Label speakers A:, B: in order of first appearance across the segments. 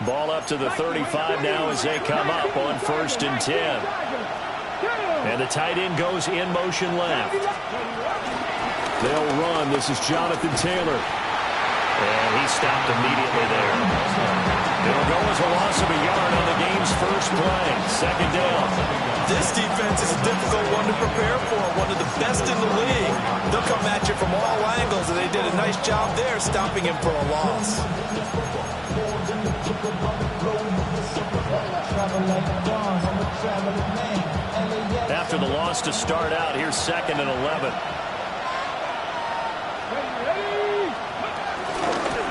A: Ball up to the 35 now as they come up on 1st and 10. And the tight end goes in motion left. They'll run. This is Jonathan Taylor. And he stopped immediately there. It'll go as a loss of a yard on the game's first play. 2nd down.
B: This defense is a difficult one to prepare for. One of the best in the league. They'll come at you from all angles, and they did a nice job there stopping him for a loss.
A: After the loss to start out, here's 2nd and 11.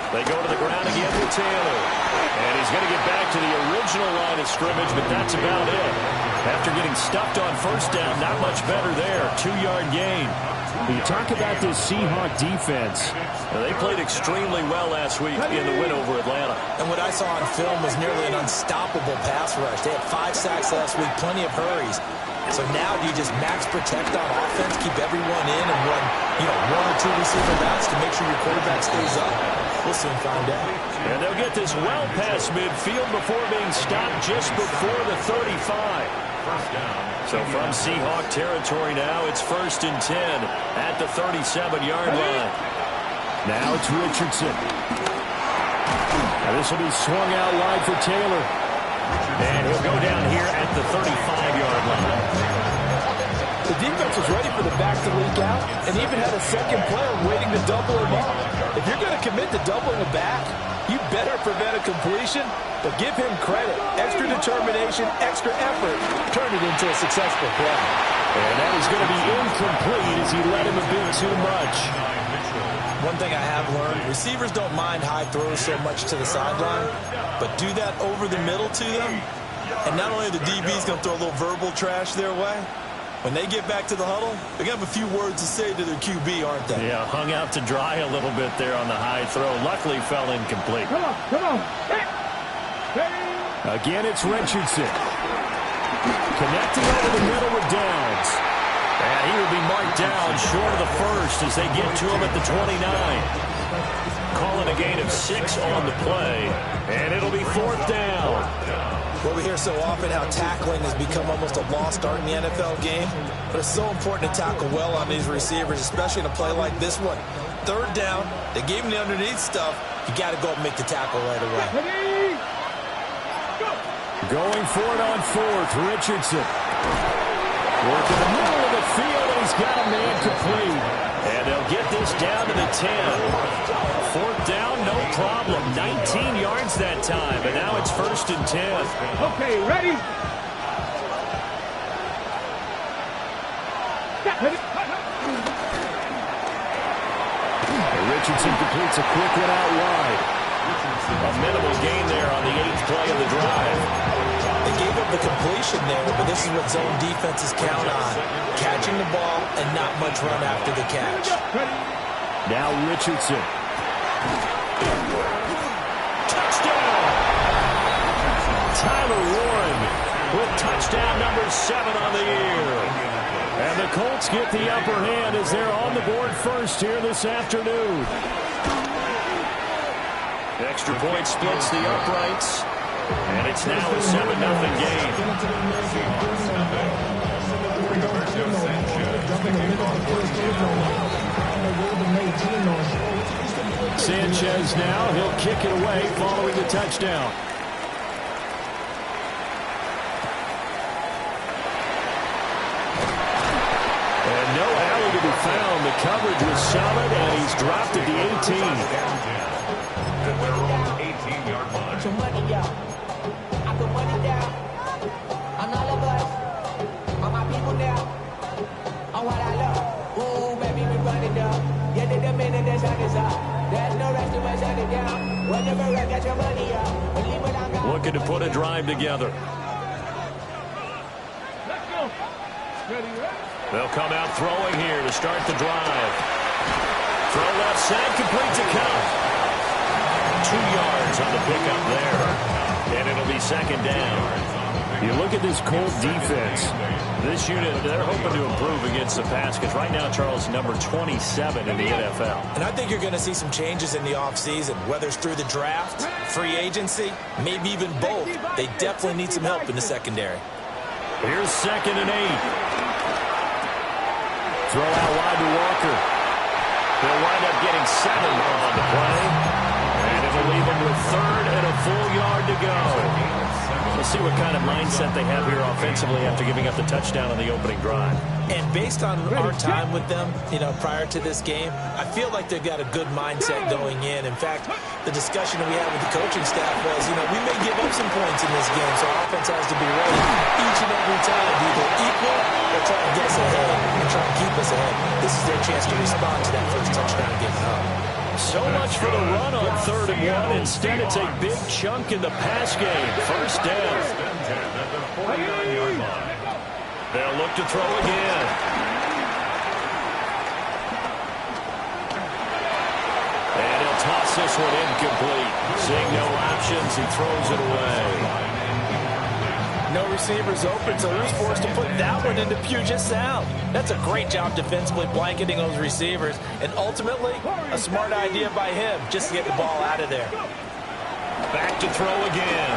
A: They go to the ground again with Taylor. And he's going to get back to the original line of scrimmage, but that's about it. After getting stuffed on 1st down, not much better there. 2-yard gain.
C: When you talk about this Seahawk defense,
A: they played extremely well last week in the win over Atlanta.
B: And what I saw on film was nearly an unstoppable pass rush. They had 5 sacks last week, plenty of hurries. So now do you just max protect on offense, keep everyone in, and run, 1 or 2 receiver routes to make sure your quarterback stays up? We'll soon find out.
A: And they'll get this well past midfield before being stopped just before the 35. So from Seahawk territory now, it's 1st and 10 at the 37-yard line.
C: Now it's Richardson. Now this will be swung out wide for Taylor.
A: And he'll go down here at the 35-yard line.
D: The defense was ready for the back to leak out and even had a second player waiting to double him up. If you're going to commit to doubling a back, you better prevent a completion, but give him credit. Extra determination, extra effort, turn it into a successful play.
A: And that is going to be incomplete as he led him a bit too much.
B: One thing I have learned, receivers don't mind high throws so much to the sideline, but do that over the middle to them, and not only are the DBs going to throw a little verbal trash their way, when they get back to the huddle, they're going to have a few words to say to their QB, aren't they?
A: Yeah, hung out to dry a little bit there on the high throw. Luckily, fell incomplete.
D: Come on.
C: Again, it's Richardson. Connecting over the middle with Downs.
A: And he will be marked down short of the first as they get to him at the 29. Calling a gain of 6 on the play. And it'll be 4th down.
B: Well, we hear so often how tackling has become almost a lost art in the NFL game, but it's so important to tackle well on these receivers, especially in a play like this one. 3rd down, they gave him the underneath stuff. You got to go and make the tackle right away.
C: Going for it on 4th, Richardson. Working the middle of the field, and he's got a man complete.
A: And they'll get this down to the 10. 4th down, no problem. 19 yards that time, and now it's 1st and 10.
D: Okay, ready?
C: Richardson completes a quick one out wide.
A: A minimal gain there on the 8th play of the drive.
B: They gave up the completion there, but this is what zone defenses count on. Catching the ball and not much run after the catch.
C: Now Richardson.
A: Touchdown! Tyler Warren with touchdown number 7 on the year.
C: And the Colts get the upper hand as they're on the board first here this afternoon.
A: Extra point splits the uprights. And it's now a 7-0 game.
C: Sanchez now, he'll kick it away following the touchdown.
A: And no alley to be found. The coverage was solid, and he's dropped at the 18.
E: Eighteen-yard line. Put your money down. I put money down. On all of us. On my people now. On what I love. Ooh, baby, we run it down. Yeah, the minute the sun is up. There's no rest to my shut it down. Whenever I get your money up. Believe it or not.
A: Looking to put a drive together.
D: Let's go. Ready?
A: They'll come out throwing here to start the drive. Throw left side, complete to Cup. 2 yards on the pickup there. And it'll be 2nd down.
C: You look at this Colt defense.
A: This unit, they're hoping to improve against the pass because right now, Charles, number 27 in the NFL.
B: And I think you're going to see some changes in the offseason, whether it's through the draft, free agency, maybe even both. They definitely need some help in the secondary.
A: Here's 2nd and 8.
C: Throw out wide to Walker.
A: They'll wind up getting 7 on the play. And it'll leave them with 3rd and a full yard to go. We'll see what kind of mindset they have here offensively after giving up the touchdown on the opening drive.
B: And based on our time with them, prior to this game, I feel like they've got a good mindset going in. In fact, the discussion that we had with the coaching staff was, we may give up some points in this game, so our offense has to be ready each and every time to either equal or try to get us ahead and try to keep us ahead. This is their chance to respond to that first touchdown given up.
A: So much for the run on 3rd and 1. Instead, it's a big chunk in the pass game. First down. They'll look to throw again. And he'll toss this one incomplete. Seeing no options, he throws it away.
D: No receivers open, so he's forced to put that one into Puget Sound. That's a great job defensively blanketing those receivers, and ultimately, a smart idea by him just to get the ball out of there.
A: Back to throw again.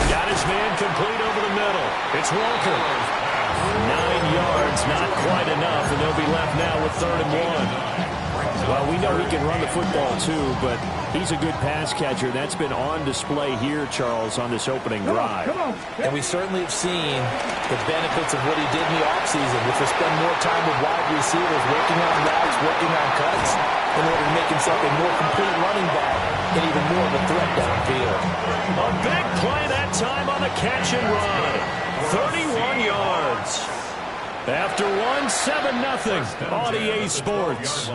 A: Got his man complete over the middle. It's Walker. 9 yards, not quite enough, and they'll be left now with 3rd and 1.
C: Well, we know he can run the football too, but he's a good pass catcher. That's been on display here, Charles, on this opening drive.
D: And we certainly have seen the benefits of what he did in the offseason, which was spend more time with wide receivers, working on routes, working on cuts, in order to make himself a more complete running back and even more of a threat downfield.
A: A big play that time on the catch and run. 31 yards. After 7-0 on EA Sports.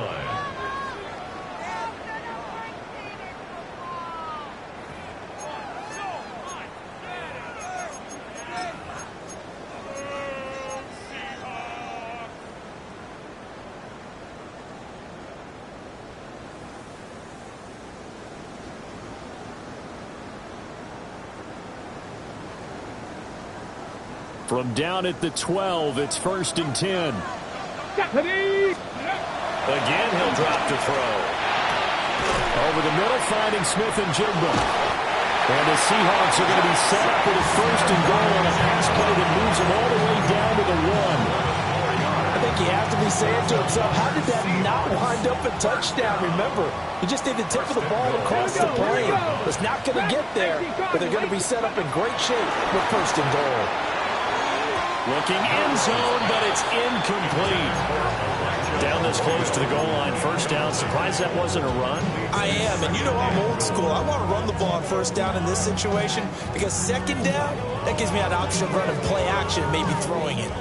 A: From down at the 12, it's 1st and 10. Again, he'll drop to throw.
C: Over the middle, finding Smith and Jigba. And the Seahawks are going to be set up with a 1st and goal on a pass play that moves them all the way down to the 1.
D: I think he has to be saying to himself, how did that not wind up a touchdown? Remember, he just did the tip of the ball across the plane. It's not going to get there, but they're going to be set up in great shape with 1st and goal.
A: Looking end zone, but it's incomplete. Down this close to the goal line, 1st down. Surprised that wasn't a run?
B: I am, and I'm old school. I want to run the ball on 1st down in this situation because 2nd down, that gives me an option of running play action, maybe throwing it.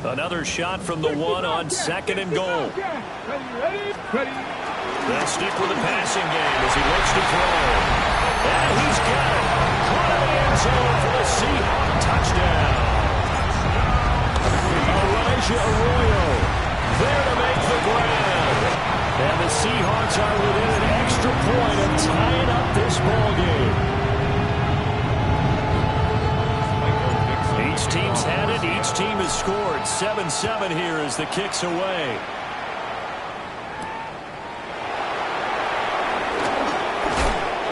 A: Another shot from the 1 on 2nd and goal. They'll stick with the passing game as he looks to throw. And he's got it. Caught in the end zone for the Seahawks touchdown. Arroyo there to make the grab. And the Seahawks are within an extra point of tying up this ball game. Each team's had it. Each team has scored. 7-7 here as the kick's away.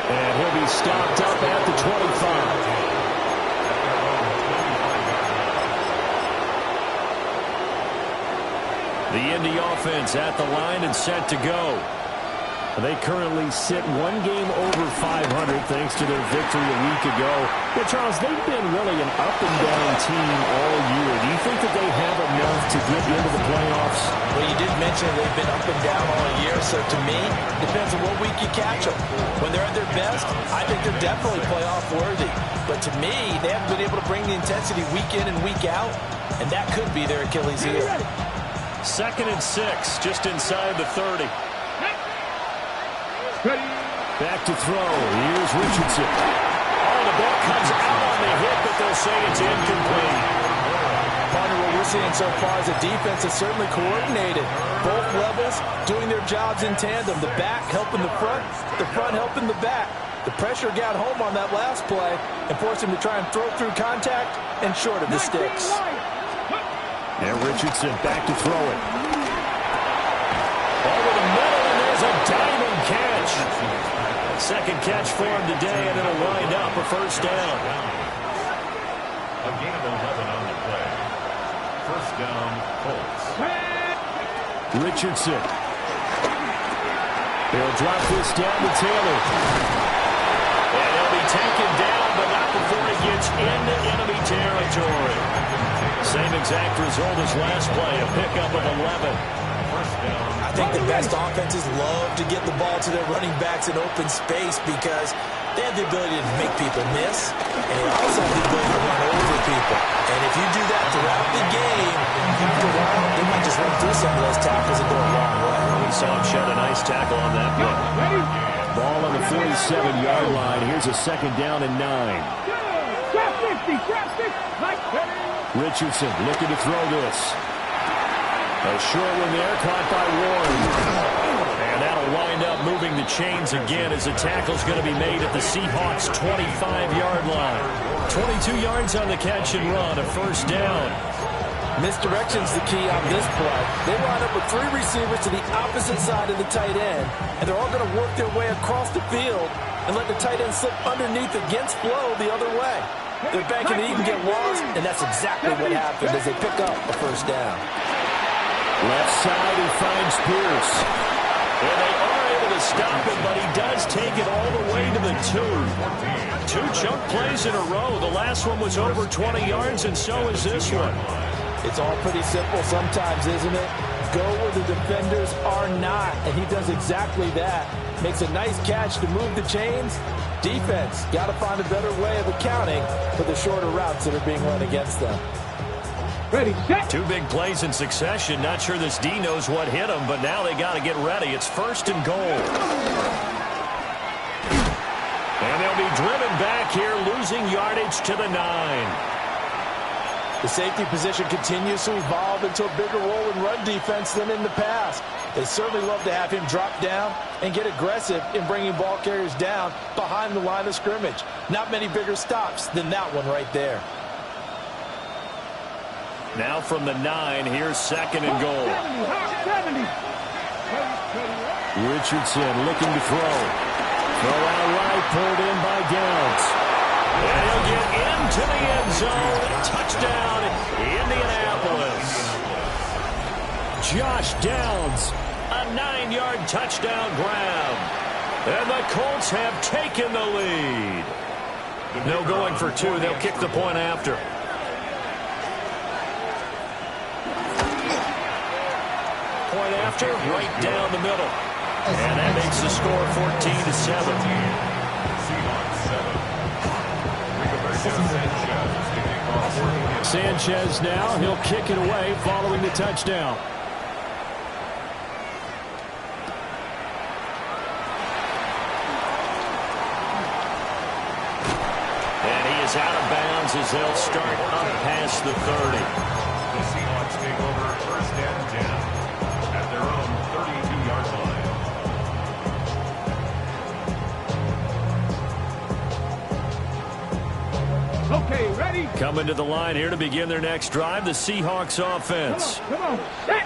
A: And he'll be stopped up at the 25. The Indy offense at the line and set to go.
C: They currently sit 1 game over 500 thanks to their victory a week ago. But, Charles, they've been really an up-and-down team all year. Do you think that they have enough to get into the playoffs?
D: Well, you did mention they've been up and down all year, so to me, depends on what week you catch them. When they're at their best, I think they're definitely playoff worthy. But to me, they haven't been able to bring the intensity week in and week out, and that could be their Achilles heel.
A: 2nd and 6, just inside the 30.
C: Back to throw. Here's Richardson.
A: Oh, the ball comes out on the hit, but they'll say it's incomplete.
D: Partner, what we're seeing so far is the defense is certainly coordinated. Both levels doing their jobs in tandem. The back helping the front helping the back. The pressure got home on that last play and forced him to try and throw through contact and short of the sticks.
C: And Richardson back to throw it.
A: Over the middle, and there's a diving catch. Second catch for him today, and it'll wind up a first down.
F: A gain of 11 on the play. First down, Colts.
C: Richardson. He'll drop this down to Taylor.
A: And he'll be taken down, but not before he gets into enemy territory. Same exact result as last play, a pickup of 11.
B: I think the best offenses love to get the ball to their running backs in open space because they have the ability to make people miss, and they also have the ability to run over people. And if you do that throughout the game, after a while, they might just run through some of those tackles and go a long way.
A: We saw him shed a nice tackle on that play.
C: Ball on the 47-yard line. Here's a second down and 9. Richardson looking to throw this. A short one there, caught by Warren.
A: And that'll wind up moving the chains again as the tackle's going to be made at the Seahawks' 25-yard line. 22 yards on the catch and run, a first down.
D: Misdirection's the key on this play. They line up with 3 receivers to the opposite side of the tight end, and they're all going to work their way across the field and let the tight end slip underneath against flow the other way. They're banking that he can get lost, and that's exactly what happened as they pick up a first down.
C: Left side, he finds Pierce.
A: And they are able to stop him, but he does take it all the way to the 2. 2 chunk plays in a row. The last one was over 20 yards, and so is this one.
D: It's all pretty simple sometimes, isn't it? Go where the defenders are not, and he does exactly that. Makes a nice catch to move the chains. Defense got to find a better way of accounting for the shorter routes that are being run against them.
A: Ready, set. 2 big plays in succession. Not sure this D knows what hit him, but now they got to get ready. It's first and goal. And they'll be driven back here, losing yardage to the 9.
D: The safety position continues to evolve into a bigger role in run defense than in the past. They certainly love to have him drop down and get aggressive in bringing ball carriers down behind the line of scrimmage. Not many bigger stops than that one right there.
A: Now from the 9, here's second and goal.
C: Richardson looking to throw. Throw out right, pulled in by Downs.
A: And he'll get into the end zone. Touchdown, Indianapolis.
C: Josh Downs.
A: A 9-yard touchdown grab. And the Colts have taken the lead. No going for 2. They'll kick the point after. Point after, right down the middle. And that makes the score 14-7.
C: Sanchez now, he'll kick it away following the touchdown.
A: And he is out of bounds as they'll start up past the 30.
F: The Seahawks take over first and 10 at their own 32-yard line.
A: Okay, ready? Coming to the line here to begin their next drive, the Seahawks offense.
C: Come on.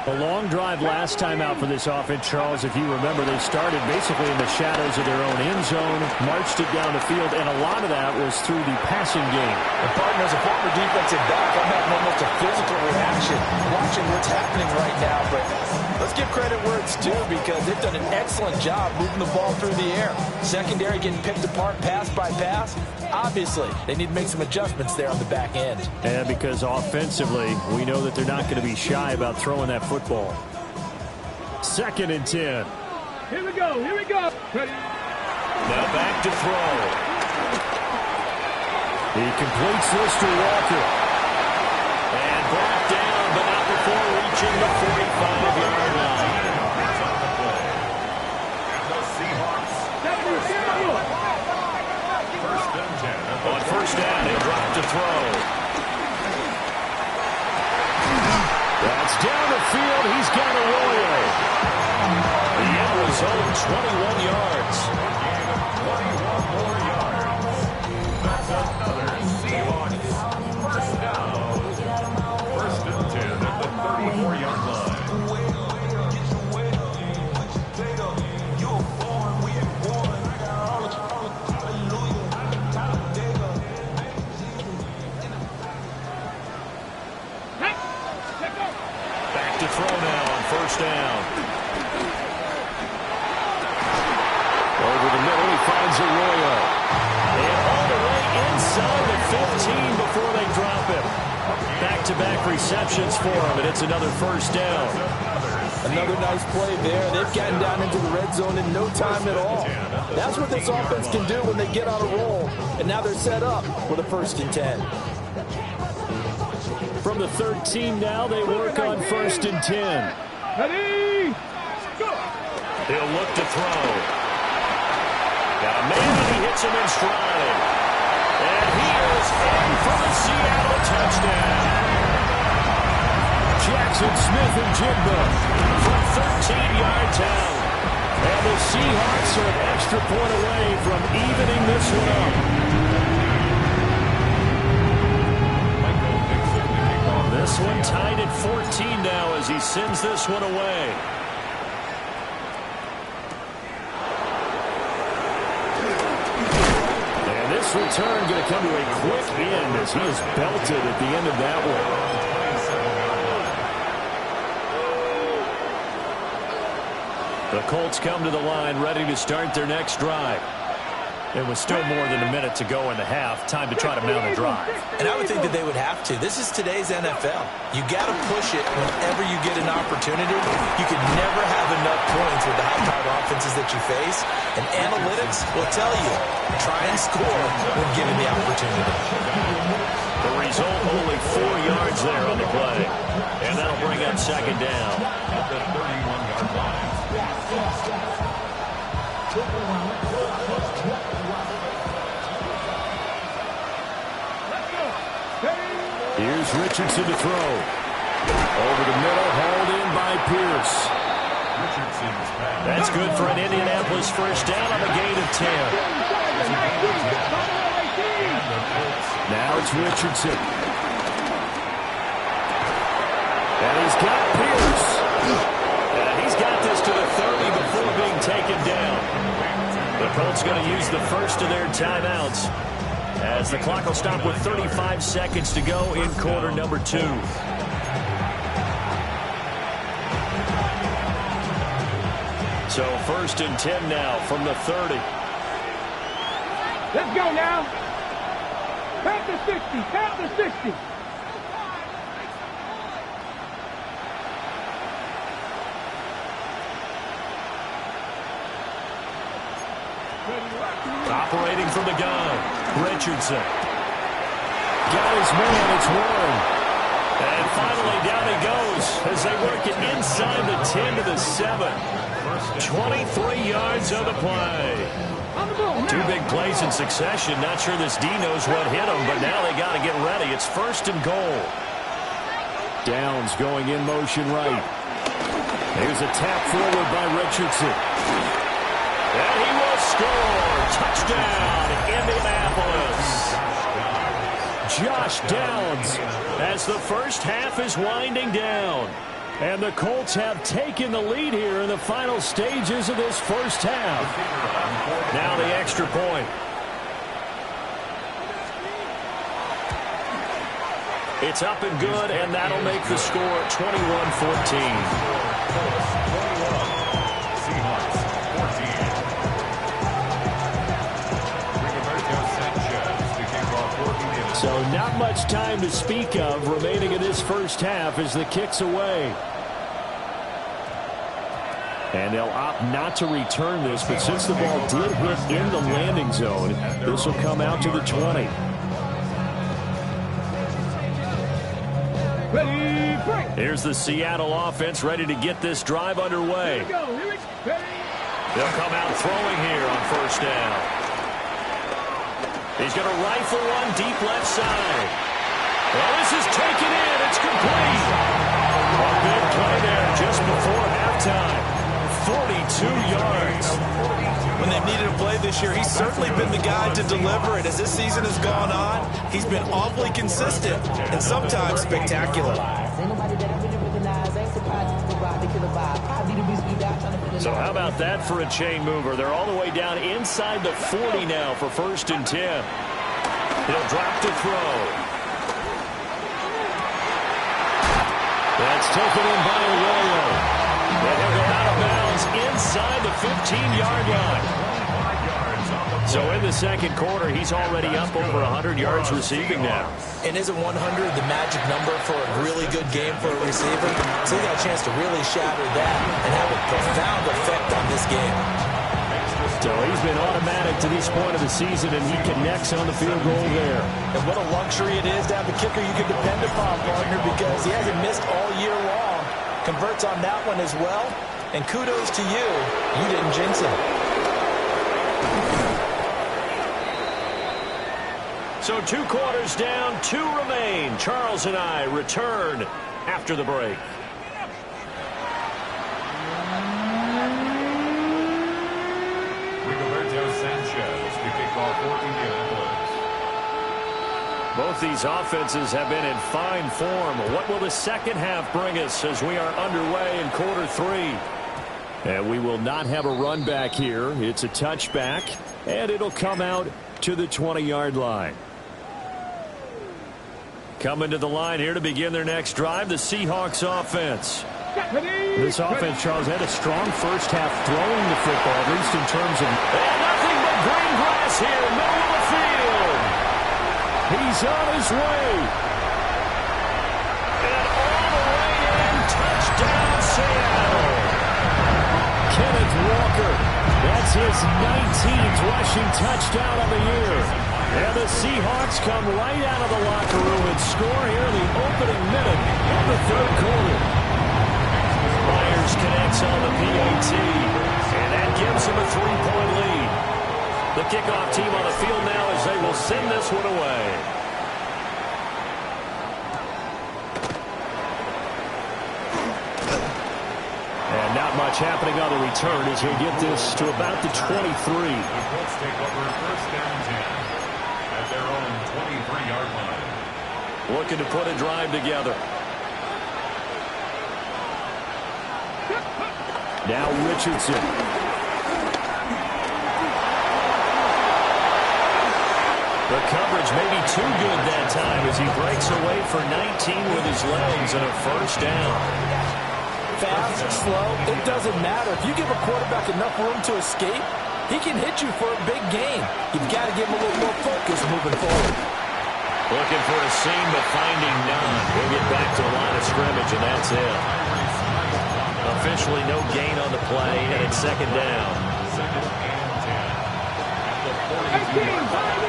C: A long drive last time out for this offense, Charles. If you remember, they started basically in the shadows of their own end zone, marched it down the field, and a lot of that was through the passing game.
D: And partner, as a former defensive back, I'm having almost a physical reaction watching what's happening right now. But let's give credit where it's due because they've done an excellent job moving the ball through the air. Secondary getting picked apart pass by pass. Obviously, they need to make some adjustments there on the back end.
C: And because offensively, we know that they're not going to be shy about throwing that football. Second and 10.
A: Here we go. Ready. Now back to throw.
C: He completes this to Walker.
A: And brought down, but not before reaching the 45-yard line.
F: That's on the play. And the Seahawks. First and 10.
A: On first down, he'll drop to throw.
C: That's down the field. He's got Arroyo.
A: The end result, 21 yards.
F: 34 yards. That's another Seahawks first down. First and 10 at the 34-yard line.
A: Back to throw now on first down. Over the middle, he finds Arroyo. And all the way inside the 15 before they drop him. Back-to-back receptions for him, and it's another first down.
D: Another nice play there. They've gotten down into the red zone in no time at all. That's what this offense can do when they get on a roll. And now they're set up with a 1st and 10.
C: From the 13 now, they work on 1st and 10.
E: Ready, go.
A: He'll look to throw. Got a man, and he hits him in stride. And he is in for the Seattle touchdown. Jackson Smith-Njigba from 13 yards out. And the Seahawks are an extra point away from evening this one up. This one tied at 14 now as he sends this one away. And this return going to come to a quick end as he is belted at the end of that one. The Colts come to the line ready to start their next drive. It was still more than a minute to go in the half. Time to try to mount a drive.
B: And I would think that they would have to. This is today's NFL. You got to push it whenever you get an opportunity. You can never have enough points with the high-powered offenses that you face. And analytics will tell you, try and score when given the opportunity.
A: The result, only 4 yards there on the play. And that'll bring up second down.
F: At the 31-yard line.
C: Here's Richardson to throw. Over the middle, hauled in by Pierce.
A: That's good for an Indianapolis first down on a gain of 10.
C: Now it's Richardson. And he's got Pierce.
A: And he's got this to the 30 before being taken down. The Colts going to use the first of their timeouts, as the clock will stop with 35 seconds to go in quarter number 2. So 1st and 10 now from the 30.
E: Let's go now. Back to 60. Back to 60.
A: Operating from the gun, Richardson. Got his man, it's Warren. And finally down he goes as they work it inside the 10 to the 7. 23 yards on the play. 2 big plays in succession. Not sure this D knows what hit him, but now they got to get ready. It's 1st and goal.
C: Downs going in motion right. Here's a tap forward by Richardson.
A: And he will score. Touchdown, Indianapolis. Josh Downs as the first half is winding down. And the Colts have taken the lead here in the final stages of this first half. Now the extra point. It's up and good, and that'll make the score 21-14. So not much time to speak of remaining in this first half as the kick's away. And they'll opt not to return this, but since the ball did hit in the landing zone, this will come out to the 20. Here's the Seattle offense ready to get this drive underway. They'll come out throwing here on first down. He's going to rifle one deep left side. Well, this is taken in. It's complete. A big play there just before halftime. 42 yards.
B: when they've needed a play this year, he's certainly been the guy to deliver it. As this season has gone on, he's been awfully consistent and sometimes spectacular.
A: So how about that for a chain mover? They're all the way down inside the 40 now for 1st and 10. He'll drop to throw. That's taken in by Arroyo. And he'll go out of bounds inside the 15-yard line. So in the second quarter, he's already up over 100 yards receiving now.
B: And isn't 100 the magic number for a really good game for a receiver? So he got a chance to really shatter that and have a profound effect on this game.
C: So he's been automatic to this point of the season, and he connects on the field goal there.
D: And what a luxury it is to have the kicker you can depend upon, partner, because he hasn't missed all year long. Converts on that one as well. And kudos to you. You didn't jinx him.
A: So 2 quarters down, 2 remain. Charles and I return after the break.
F: Sanchez to kick off for Indianapolis.
A: Both these offenses have been in fine form. What will the second half bring us as we are underway in quarter 3? And we will not have a run back here. It's a touchback, and it'll come out to the 20-yard line. Coming to the line here to begin their next drive, the Seahawks offense.
C: This offense, Charles, had a strong first half throwing the football, at least in terms of...
A: And nothing but green grass here, middle of the field.
C: He's on his way.
A: And all the way in, touchdown Seattle.
C: Kenneth Walker, that's his 19th rushing touchdown of the year. And the Seahawks come right out of the locker room and score here in the opening minute of the third quarter.
A: Myers connects on the PAT, and that gives him a 3-point lead. The kickoff team on the field now as they will send this one away.
C: And not much happening on the return as he'll get this to about the 23.
F: The Colts take over 1st down 10 at their own 23-yard line.
A: Looking to put a drive together.
C: Now Richardson.
A: The coverage may be too good that time as he breaks away for 19 with his legs and a 1st down.
D: Fast, slow, it doesn't matter. If you give a quarterback enough room to escape, he can hit you for a big gain. You've got to give him a little more focus moving forward.
A: Looking for a seam, but finding none. He'll get back to the line of scrimmage, and that's it. Officially no gain on the play, and it's 2nd down.
F: 2nd and 10 at the 42-yard line.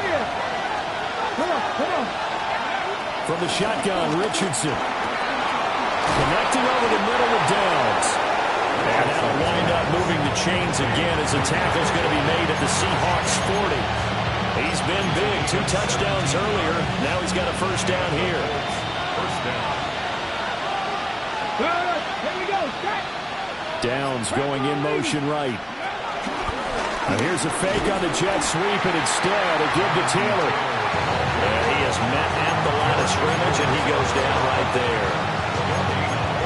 C: From the shotgun, Richardson. Connecting over the middle with Downs. And that'll wind up moving the chains again as the tackle's going to be made at the Seahawks 40. He's been big. 2 touchdowns earlier. Now he's got a 1st down here.
F: 1st down.
C: Downs going in motion right. And here's a fake on the jet sweep, and instead a give to Taylor.
A: And he is met at the line of scrimmage, and he goes down right there.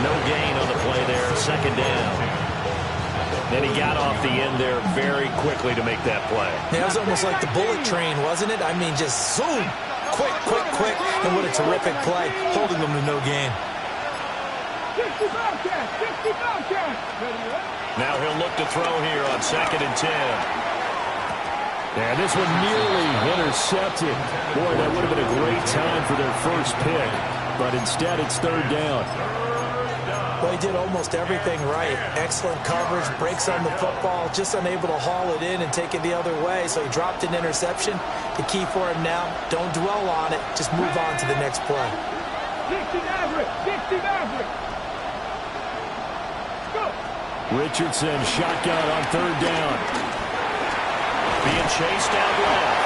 A: No gain on the play there, 2nd down. Then he got off the end there very quickly to make that play.
B: Yeah, it was almost like the bullet train, wasn't it? I mean, just zoom. Quick, quick, quick. And what a terrific play, holding them to no gain.
A: Now he'll look to throw here on 2nd and 10.
C: And this one nearly intercepted. Boy, that would have been a great time for their first pick. But instead, it's 3rd down.
B: Well, he did almost everything right. Excellent coverage, breaks on the football, just unable to haul it in and take it the other way. So he dropped an interception. The key for him now, don't dwell on it. Just move on to the next play.
G: 60 Maverick! 60 Maverick!
C: Richardson, shotgun on 3rd down.
A: Being chased out left.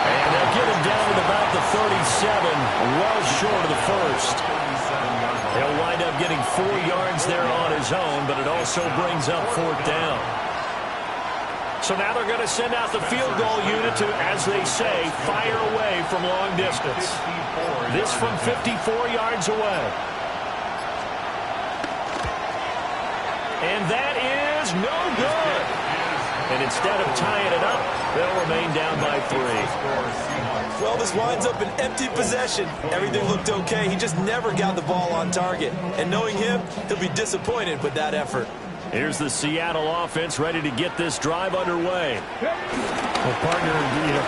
A: And they'll get him down at about the 37, well short of the 1st. He'll wind up getting 4 yards there on his own, but it also brings up 4th down. So now they're going to send out the field goal unit to, as they say, fire away from long distance. This from 54 yards away. And that is no good. And instead of tying it up, they'll remain down by 3.
B: Well, this winds up an empty possession. Everything looked okay. He just never got the ball on target. And knowing him, he'll be disappointed with that effort.
A: Here's the Seattle offense ready to get this drive underway.
C: Well, partner,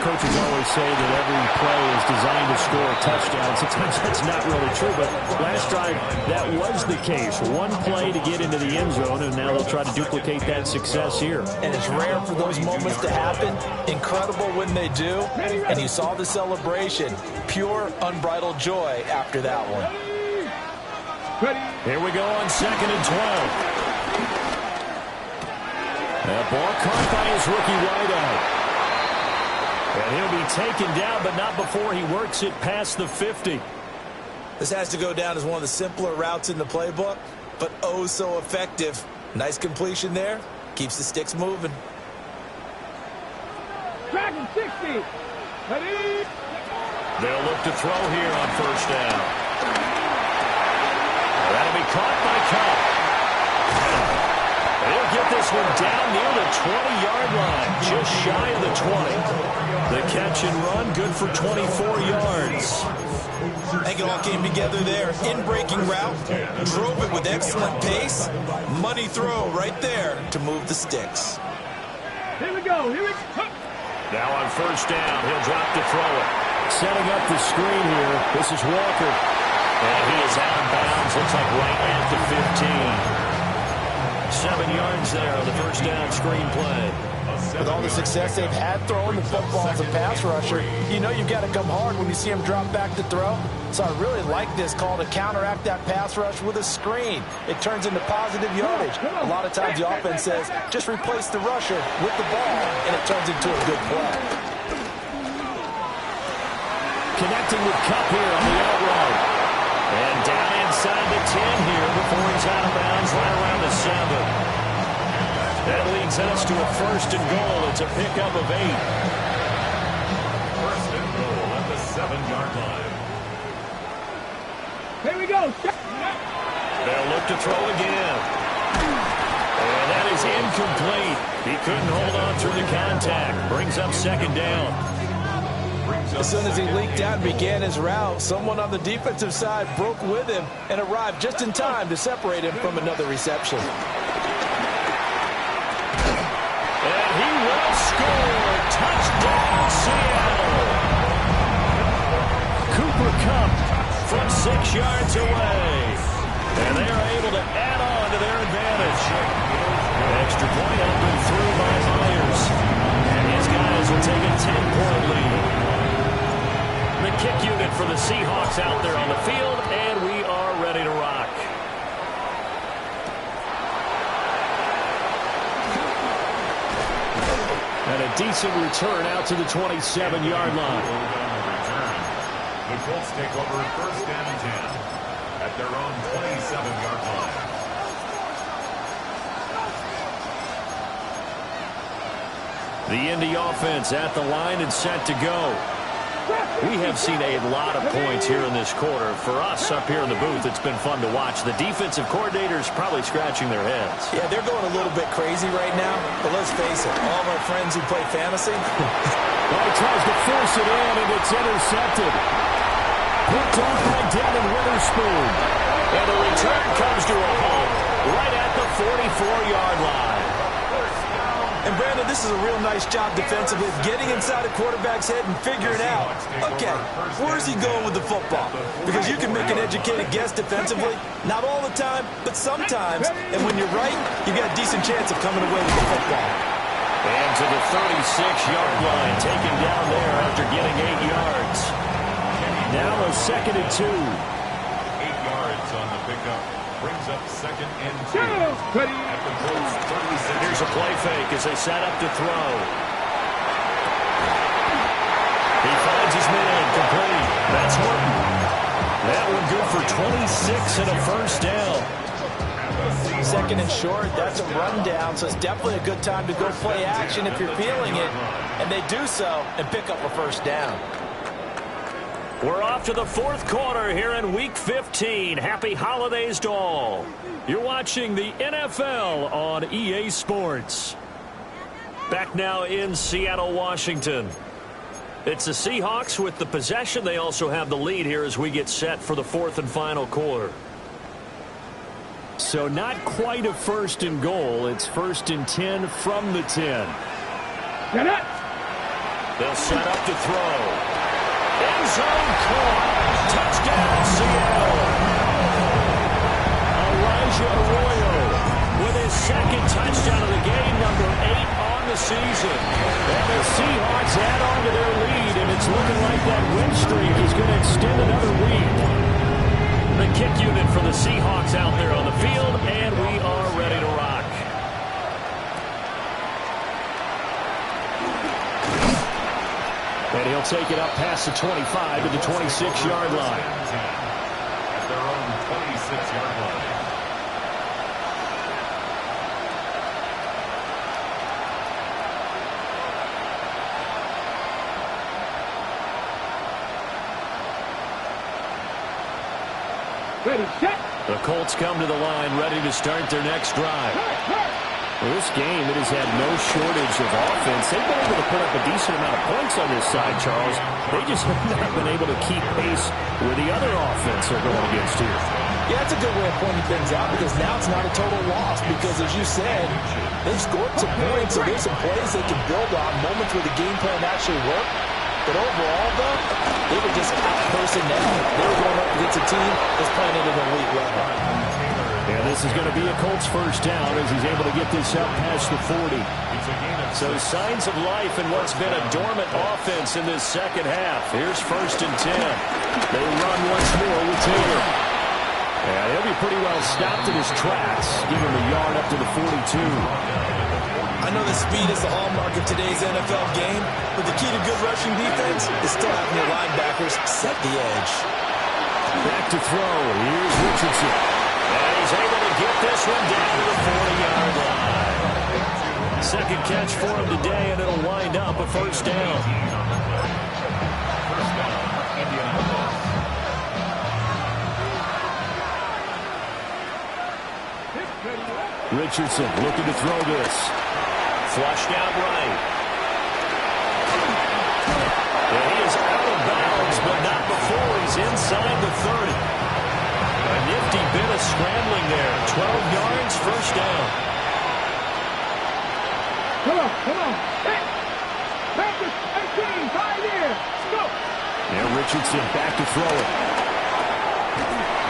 C: coaches always say that every play is designed to score a touchdown. Sometimes that's not really true, but last drive, that was the case. One play to get into the end zone, and now they'll try to duplicate that success here.
D: And it's rare for those moments to happen. Incredible when they do. And you saw the celebration. Pure, unbridled joy after that one.
A: Here we go on 2nd and 12. That ball caught by his rookie wideout. And he'll be taken down, but not before he works it past the 50.
B: This has to go down as one of the simpler routes in the playbook, but oh so effective. Nice completion there. Keeps the sticks moving.
G: Dragon 60. Ready?
A: They'll look to throw here on 1st down. That'll be caught by Cup. He'll get this one down near the 20-yard line, just shy of the 20. The catch and run, good for 24 yards.
B: I think it all came together there. In-breaking route, drove it with excellent pace. Money throw right there to move the sticks.
G: Here we go. Here we go.
A: Now on 1st down, he'll drop to throw it. Setting up the screen here, this is Walker. And he is out of bounds, looks like right at the 15. 7 yards there on the 1st down screen play.
D: With all the success they've had throwing the football as a pass rusher, you know you've got to come hard when you see him drop back to throw. So I really like this call to counteract that pass rush with a screen. It turns into positive yardage. A lot of times the offense says, just replace the rusher with the ball, and it turns into a good play.
A: Connecting with Cup here on the out route. And down inside the 10 here before he's out of bounds right around the 7. That leads us to a 1st and goal. It's a pickup of 8.
F: 1st and goal at the 7-yard line.
G: Here we go.
A: They'll look to throw again. And that is incomplete. He couldn't hold on through the contact. Brings up 2nd down.
D: As soon as he leaked out and began his route, someone on the defensive side broke with him and arrived just in time to separate him from another reception.
A: And he will score. Touchdown, Seattle. Cooper Kupp from 6 yards away. And they are able to add on to their advantage. Extra point up and through by Myers. And his guys will take a 10-point lead. The kick unit for the Seahawks out there on the field, and we are ready to rock. And a decent return out to the 27-yard line.
F: The Colts take over 1st and 10 at their own 27-yard line.
A: The Indy offense at the line and set to go. We have seen a lot of points here in this quarter. For us up here in the booth, it's been fun to watch. The defensive coordinators probably scratching their heads.
B: Yeah, they're going a little bit crazy right now. But let's face it, all of our friends who play fantasy.
C: Well, he tries to force it in, and it's intercepted. Picked off by Devin Witherspoon.
A: And the return comes to a halt right at the 44-yard line.
B: And Brandon, this is a real nice job defensively, getting inside a quarterback's head and figuring out, okay, where's he going with the football? Because you can make an educated guess defensively, not all the time, but sometimes. And when you're right, you got a decent chance of coming away with the football.
A: And to the 36-yard line, taken down there after getting 8 yards. Now a 2nd and 2. 8
F: yards on the pickup. Brings up 2nd and 2.
G: Ready.
F: At the Colts 36.
A: Here's a play fake as they set up to throw. He finds his man complete. That's Horton. That one good for 26 and a 1st down.
F: And the
B: Second and short, that's a rundown, so it's definitely a good time to go play action if you're feeling it. And they do so and pick up a first down.
A: We're off to the fourth quarter here in Week 15. Happy holidays to all. You're watching the NFL on EA Sports. Back now in Seattle, Washington. It's the Seahawks with the possession. They also have the lead here as we get set for the fourth and final quarter.
C: So not quite a first and goal. It's first and 10 from the 10.
G: Get it.
A: They'll set up to throw. End zone caught. Touchdown, Seattle. Elijah Arroyo with his second touchdown of the game, number 8 on the season. And the Seahawks add on to their lead, and it's looking like that win streak is going to extend another week. The kick unit for the Seahawks out there on the field, and we are ready to rock. And he'll take it up past the 25 to the 26-yard line.
F: At their own 26-yard line.
G: Ready, set.
A: The Colts come to the line ready to start their next drive.
C: Well, this game, it has had no shortage of offense. They've been able to put up a decent amount of points on this side, Charles. They just have not been able to keep pace with the other offense they're going against here.
D: Yeah, that's a good way of pointing things out because now it's not a total loss because, as you said, they've scored some points, so there's some plays they can build on, moments where the game plan actually worked. But overall, though, they were just out-personnel. They were going up against a team that's playing at an elite level.
C: And this is going to be a Colts first down as he's able to get this up past the 40.
A: So signs of life in what's been a dormant offense in this second half. Here's first and 10.
C: They run once more with Taylor. And he'll be pretty well stopped in his tracks, giving him a yard up to the 42.
B: I know the speed is the hallmark of today's NFL game, but the key to good rushing defense is still having your linebackers set the edge.
C: Back to throw. Here's Richardson.
A: And he's able to get this one down to the 40-yard line. Second catch for him today, and it'll wind up a first down.
C: Richardson looking to throw this.
A: Flushed out right. And he is out of bounds, but not before he's inside the 30. A nifty bit of scrambling there. 12 yards, first down.
G: Come on. Hey. Practice 18, 5 here. Go.
C: And Richardson back to throw it.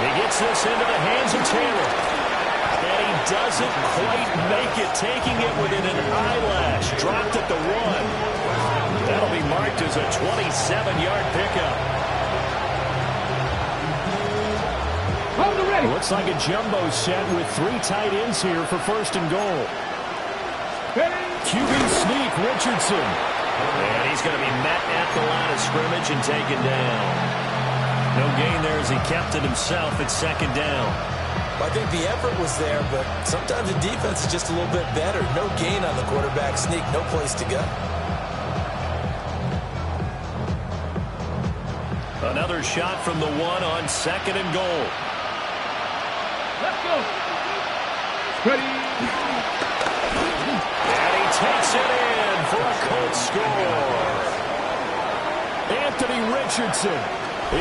A: He gets this into the hands of Taylor. And he doesn't quite make it, taking it within an eyelash. Dropped at the 1. That'll be marked as a 27-yard pickup.
C: Looks like a jumbo set with 3 tight ends here for first and goal. QB sneak, Richardson.
A: And he's going to be met at the line of scrimmage and taken down. No gain there as he kept it himself at second down.
B: I think the effort was there, but sometimes the defense is just a little bit better. No gain on the quarterback sneak, no place to go.
A: Another shot from the 1 on second and goal.
G: Let's go. Ready.
A: And he takes it in for a Colts score.
C: Anthony Richardson.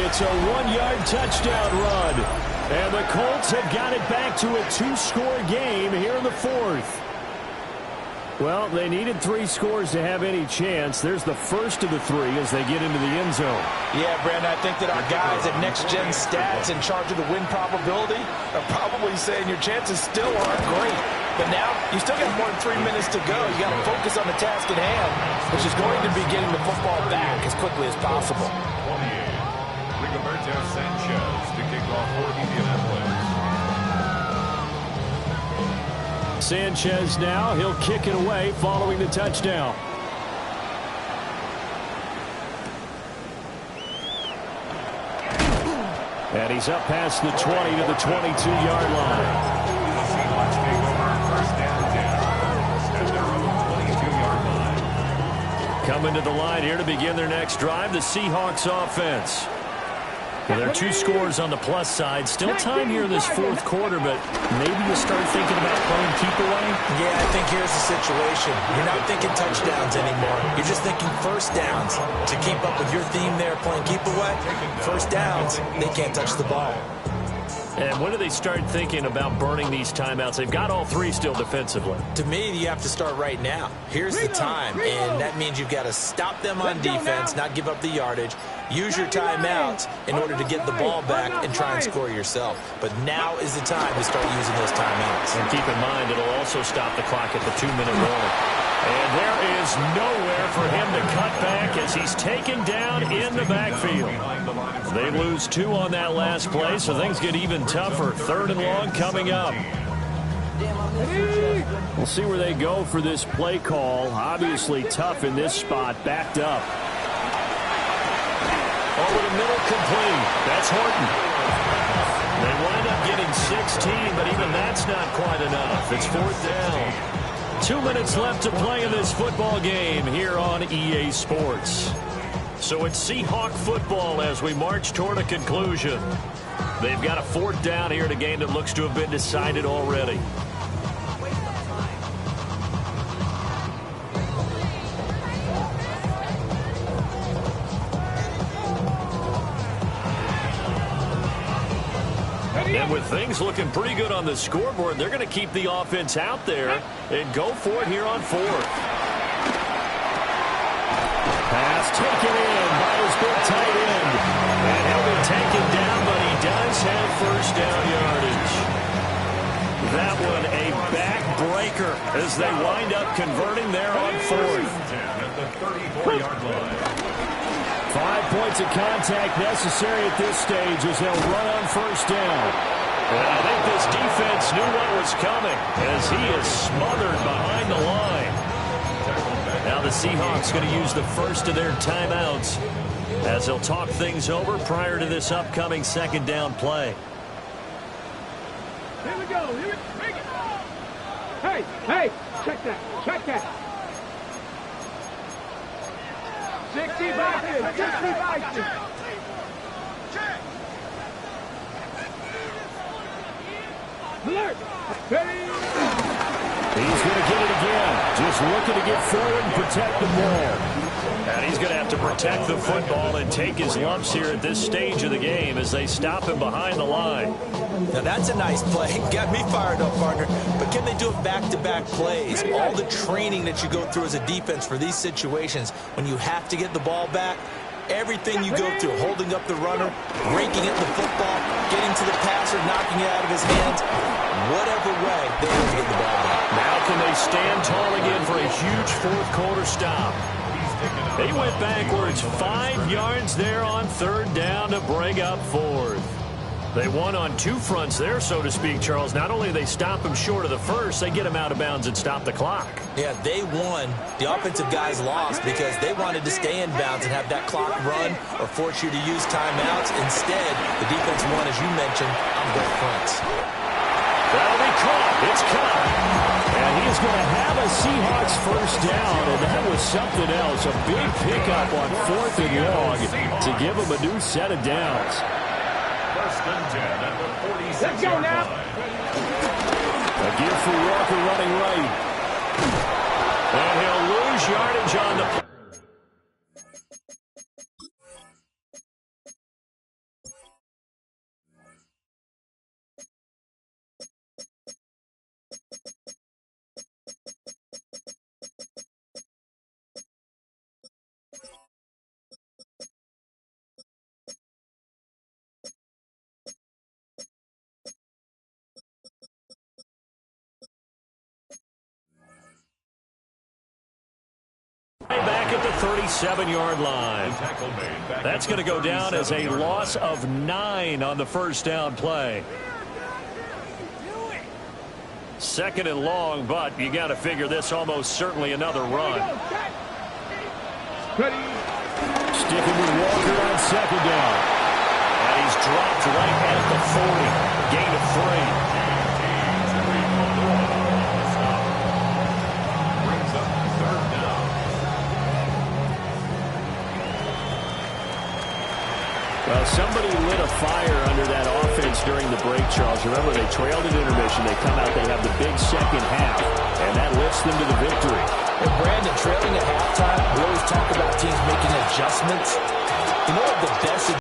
C: It's a 1-yard touchdown run. And the Colts have got it back to a 2-score game here in the fourth. Well, they needed 3 scores to have any chance. There's the first of the 3 as they get into the end zone.
B: Yeah, Brandon, I think that our guys at Next Gen Stats in charge of the win probability are probably saying your chances still aren't great. But now, you still got more than 3 minutes to go. You got to focus on the task at hand, which is going to be getting the football back as quickly as possible.
F: 28, Rigoberto Sanchez to kick off for Indianapolis.
C: Sanchez now, he'll kick it away following the touchdown. And he's up past the 20 to the 22-yard line.
A: Coming to the line here to begin their next drive, the Seahawks offense. Well, there are 2 scores on the plus side. Still time here in this fourth quarter, but maybe you start thinking about playing keep away?
B: Yeah, I think here's the situation. You're not thinking touchdowns anymore. You're just thinking first downs. To keep up with your theme there, playing keep away, first downs, they can't touch the ball.
A: And when do they start thinking about burning these timeouts? They've got all 3 still defensively.
B: To me, you have to start right now. Here's the time, and that means you've got to stop them on defense, not give up the yardage. Use your timeouts in order to get the ball back and try and score yourself. But now is the time to start using those timeouts.
A: And keep in mind, it'll also stop the clock at the 2-minute warning. And there is nowhere for him to cut back as he's taken down in the backfield. They lose 2 on that last play, so things get even tougher. 3rd and long coming up.
C: We'll see where they go for this play call. Obviously tough in this spot, backed up.
A: Over the middle, complete. That's Horton. They wind up getting 16, but even that's not quite enough. It's 4th down. 2 minutes left to play in this football game here on EA Sports. So it's Seahawk football as we march toward a conclusion. They've got a 4th down here in a game that looks to have been decided already. And with things looking pretty good on the scoreboard, they're going to keep the offense out there and go for it here on 4th.
C: Pass taken in by his big tight end.
A: And he'll be taken down, but he does have first down yardage. That one a backbreaker as they wind up converting there on 4th.
F: At the 34-yard line.
C: 5 points of contact necessary at this stage as they'll run on first down.
A: And I think this defense knew what was coming as he is smothered behind the line. Now the Seahawks going to use the first of their timeouts as they'll talk things over prior to this upcoming 2nd down play.
G: Here we go. Here we bring it. Hey, check that. Check that. 65. Alert. Ready.
C: He's going to get it again. Just looking to get forward and protect the ball.
A: And he's going to have to protect the football and take his lumps here at this stage of the game as they stop him behind the line.
B: Now that's a nice play. Got me fired up, partner. But can they do it back-to-back plays? All the training that you go through as a defense for these situations when you have to get the ball back, everything you go through, holding up the runner, breaking it in the football, getting to the passer, knocking it out of his hands, whatever way, they have to get the ball back.
A: Now can they stand tall again for a huge 4th quarter stop? They went backwards 5 yards there on 3rd down to bring up 4th. They won on 2 fronts there, so to speak, Charles. Not only do they stop him short of the first, they get him out of bounds and stop the clock.
B: Yeah, they won. The offensive guys lost because they wanted to stay in bounds and have that clock run or force you to use timeouts. Instead, the defense won, as you mentioned, on both fronts.
A: That'll be caught. It's caught.
C: And he's going to have a Seahawks first down, and that was something else. A big pickup on 4th and long to give him a new set of downs.
F: First and 10 at the 46-yard
G: Let's go now.
F: line.
C: A gift for Walker running right.
A: And he'll lose yardage on the... Back at the 37-yard line. That's going to go down as a loss of 9 on the first down play. 2nd and long, but you got to figure this almost certainly another run.
G: Ready.
C: Sticking with Walker on 2nd down.
A: And he's dropped right at the 40. Gain of 3. Well, somebody lit a fire under that offense during the break, Charles. Remember, they trailed at intermission. They come out, they have the big second half, and that lifts them to the victory.
D: And Brandon, trailing at halftime, we always talk about teams making adjustments. You know what the best